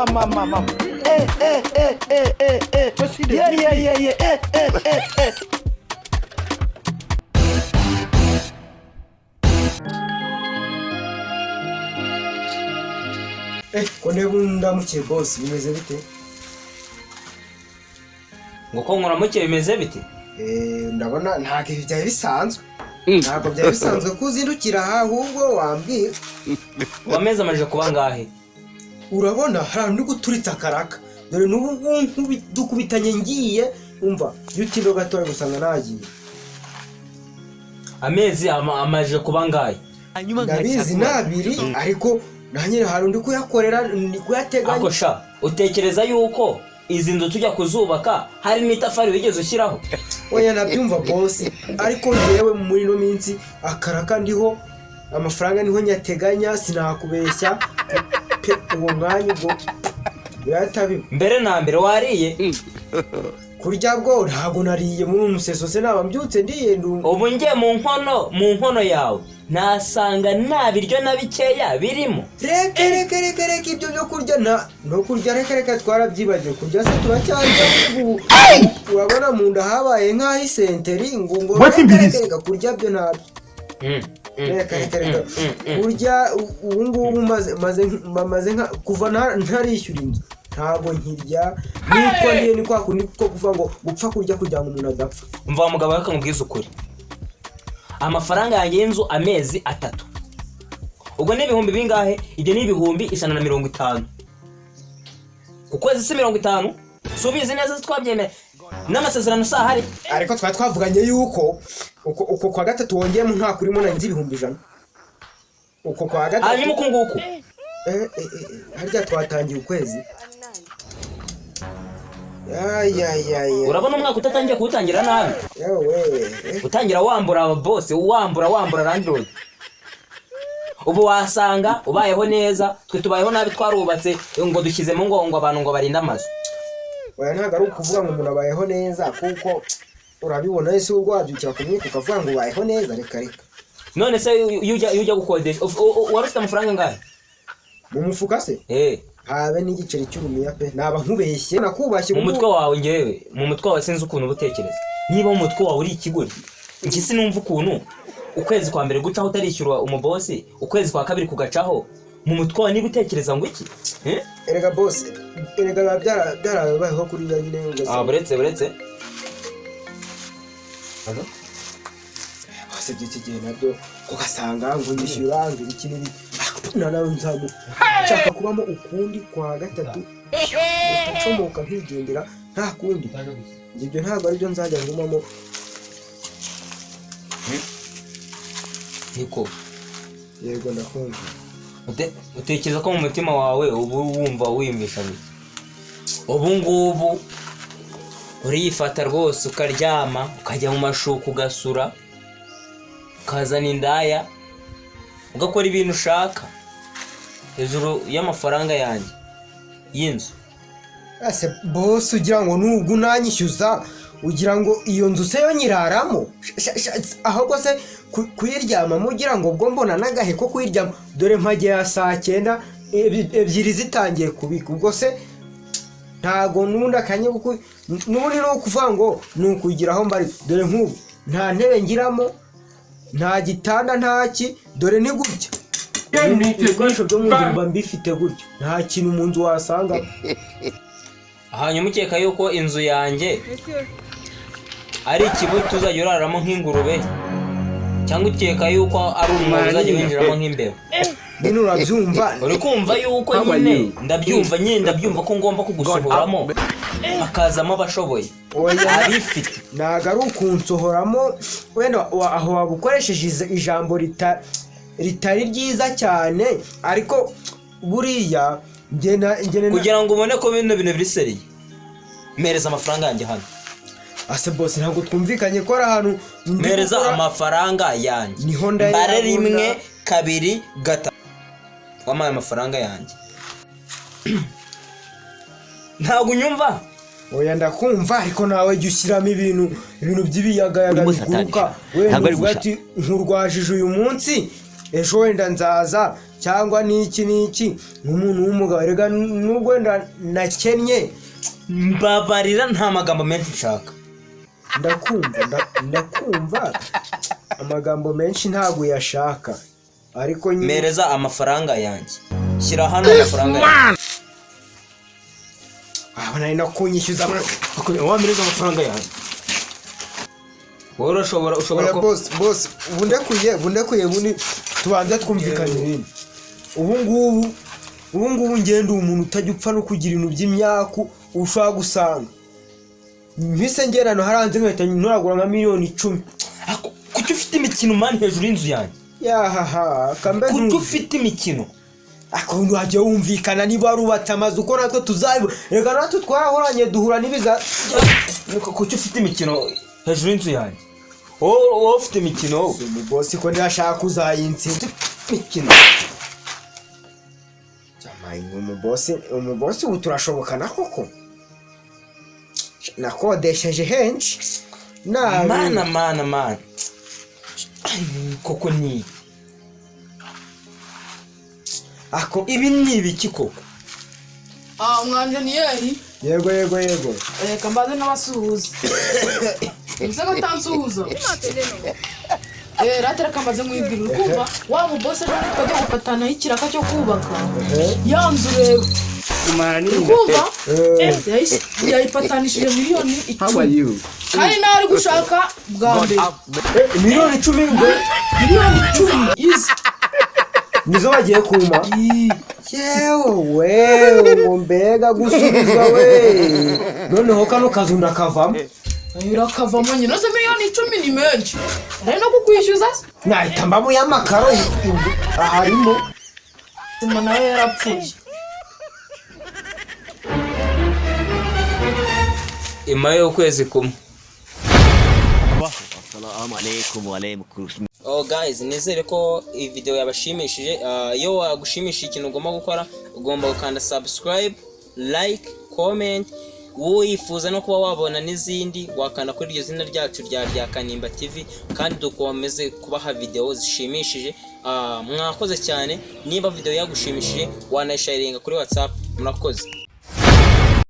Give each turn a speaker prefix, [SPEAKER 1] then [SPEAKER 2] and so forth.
[SPEAKER 1] mama. Yeah.
[SPEAKER 2] Kone bundamukiye boss bimeze bite?
[SPEAKER 3] Ngo ko nkuramuke bimeze bite?
[SPEAKER 2] Ndabona nta kintu byari bisanzwe. Ntabwo byari bisanzwe kuzindukira ahubwo wambwiye.
[SPEAKER 3] Wameze amaje kuba ngahe?
[SPEAKER 2] Urabona hari guturitsa karaka. Dore n'ubu dukubitanye ngiye umva yutiro gatoya gusanga nagiye.
[SPEAKER 3] Amezi amaje kuba ngahe?
[SPEAKER 2] Ndabizi nabiri ariko nanyere hari undi kuyakorera ndi kuyateganya.
[SPEAKER 3] Ako sha utekereza yuko izi nzu tujya kuzubaka hari n'itafari wigeze ushyiraho?
[SPEAKER 2] Oya nabyumva boss ariko yewe muri no minsi akaraka ndiho amafaranga niho nyateganya sinakubeshya uwo mwanya ubwo yatabi
[SPEAKER 3] mbere na mbere wariye
[SPEAKER 2] kurya bwo ntago nariye muri umuseso se naba mbyutse ndiye
[SPEAKER 3] ubu ngiye mu nkono yawe nasanga nta biryo na bikeya birimo.
[SPEAKER 2] Reka ibyo byo kurya no kurya reka twarabyibagiye kurya se turacyarya ubu urabona mu nda habaye nk'aho isenteri ngo reka kurya byo nabyo reka kurya ubu ngubu maze kuva ntarishyura inzu ntabwo nkirya niko ndiye ni kwa kundi ko kuvuga ngo gupfa kurya kugira ngo umuntu adapfa.
[SPEAKER 3] Mva mugabo akamubwiza ukuri amafaranga yanjye y'inzu amezi 3 ubwo ni ibihumbi bingahe? Ibyo ni ibihumbi 150 ukwezi si 50 subizi neza twabyemeye n'amasezerano sahari
[SPEAKER 2] ariko twavuganye yuko uko kwa gatatu wongeyemo nta kurimo na nzi ibihumbi 100 uko kwa gatatu
[SPEAKER 3] hanyuma ukunguko
[SPEAKER 2] harya twatangiye ukwezi.
[SPEAKER 3] Urabona umwaka utatangiye kuwutangira nabi utangira wambura boss wambura landlord. Ubu wasanga ubayeho neza twe tubayeho nabi twarubatse ngo dushyizemo ngo abantu ngo barinde amazu.
[SPEAKER 2] Oya ntago ari ukuvuga ngo umuntu abayeho neza kuko urabibona ese urwabyukira kumwika ukavuga ngo ubayeho neza reka
[SPEAKER 3] none se yujya gukodesha warufite amafaranga ngahe
[SPEAKER 2] mu mufuka se? Habe n'igiceri cy'urumiya pe naba nkubeshye nakubashye
[SPEAKER 3] mu mutwe wawe ngewe mu mutwe wawe sinzi ukuntu ubutekereza niba mu mutwe wawe uri ikigori iki sinumva ukuntu ukwezi kwa mbere gucaho utarishyura umubosi ukwezi kwa kabiri kugacaho mu mutwe wawe niba utekereza ngo iki
[SPEAKER 2] erega boss erega byarabayeho kuri nyine ngo
[SPEAKER 3] buretse
[SPEAKER 2] hano bose by'igihe nabyo ugasanga ngo nishyura ngo iki nibi nawe nzamu nshaka kubamo ukundi kwa gatatu ucomoka nkigendera nta kundi ibyo ntabwo ari byo nzajya ngumamo
[SPEAKER 3] niko
[SPEAKER 2] yego ndakumva.
[SPEAKER 3] Utekereza ko mu mutima wawe ubu wumva wiyumvishanye ubu ngubu uriyifata rwose ukaryama ukajya mu mashuka ugasura ukazana indaya ugakora ibintu ushaka hejuru y'amafaranga yanjye y'inzu.
[SPEAKER 2] Ase boss ugira ngo nubwo nanyishyuza ugira ngo iyo nzu se yo nyiraramo ahubwo se kuyiryama mugira ngo ubwo mbona nagahe ko kuyiryama dore mpagiye ya saa 9 ebyiri zitangiye kubika ubwo se ntago nubundi akanye kuko nubundi no kuvuga ngo nukugiraho mbari dore nk'ubu nta ntebe ngiramo nta gitanda ntaki dore ni gutya ibikoresho byo mu nzu mba mbifite gutya nta kintu mu nzu wasanga.
[SPEAKER 3] Hanyuma ukeka yuko inzu yanjye ari ikibuti tuzajya uraramo nk'ingurube cyangwa ukeka yuko ari umwana uzajya winjiramo nk'imbeba?
[SPEAKER 2] Bino urabyumva
[SPEAKER 3] uri kumva yuko nyine ndabyumva ko ngomba kugusohoramo akazamo abashoboye abifite
[SPEAKER 2] ntago ari ukunsohoramo wenda aho wabukoresheje ijambo ritari ryiza cyane ariko buriya
[SPEAKER 3] kugira ngo ubone ko bino bintu biri seriye mereza amafaranga yanjye hano.
[SPEAKER 2] Ase boss ntabwo twumvikanye ko ari ahantu
[SPEAKER 3] mereza amafaranga yanjye mbare 1 2 3 wamaye amafaranga yanjye ntabwo unyumva?
[SPEAKER 2] Oya ndakumva ariko nawe jya ushyiramo ibintu by'ibiyagayaga biguruka wenda ati nkurwajije uyu munsi ejo wenda nzaza cyangwa niki nk'umuntu w'umugabo rega nubwo wenda nakennye
[SPEAKER 3] mbabarira nta magambo menshi nshaka.
[SPEAKER 2] ndakumva amagambo menshi ntabwo yashaka ariko
[SPEAKER 3] mereza amafaranga yanjye. Shyira hano amafaranga yanjye.
[SPEAKER 2] nari nakunyishyuza
[SPEAKER 3] wamereza amafaranga yanjye. Wowe ushobora ko
[SPEAKER 2] boss bundekuye bundi tubanza twumvikanye ibintu. ubu ngubu ngenda umuntu utajya upfa no kugira ibintu by'imyaku ushaka gusanga mpise ngerano haranze nkahita nturagura nka miliyoni 10.
[SPEAKER 3] Kuki ufite imikino mani hejuru y'inzu yanjye?
[SPEAKER 2] Yahaha kambe
[SPEAKER 3] kuki ufite imikino?
[SPEAKER 2] Akuntu haje wumvikana niba warubatse amazu uko natwe tuzayibo reka natwe twarahoranye duhura nibiza.
[SPEAKER 3] Kuki ufite imikino hejuru y'inzu yanjye? Wowe ufite imikino wowe?
[SPEAKER 2] Boss ko ndashaka kuzayinsinda
[SPEAKER 3] imikino.
[SPEAKER 2] Umubosi ubu turashobokana koko nakodesheje henshi
[SPEAKER 3] mana koko ni ako ibi ni ibiki koko?
[SPEAKER 1] Umwanjeniyeri
[SPEAKER 2] yego
[SPEAKER 1] reka mbaze n'abasuhuza uze batansuhuza ratera kamaze mwibwira ukumva wa mubose ejo tukajya gupatana y'ikiraka cyo kubaka yanzu rero kumva yayipatanishije miliyoni 10 kandi nawe ari gushaka bwa mbere
[SPEAKER 2] miliyoni 10 ngo
[SPEAKER 1] miliyoni 10 izi
[SPEAKER 2] nizo bagiye kuma yewe mbega gusubiza we noneho kano kazu ndakavamo
[SPEAKER 1] urakavamo nyine se miliyoni 10 ni menshi ari no kukwishyuza
[SPEAKER 2] nahita mbamo y'amakaro harimo
[SPEAKER 1] sima nawe yarapfuye
[SPEAKER 3] imaye ukwezi kumwe.
[SPEAKER 4] Assalamu alaikum wa alaikum.
[SPEAKER 3] Guys, nizere ko iyi video yabashimishije. Iyo wagushimishije ikintu ugomba gukora ugomba gukanda subscribe, like, comment. Wifuza no kuba wabona n'izindi wakanda kuri iryo zina ryacu rya Kanimba TV kandi dukomeze kubaha video zishimishije. Mwakoze cyane. Niba video yagushimishije wanayisharinga kuri WhatsApp. Murakoze.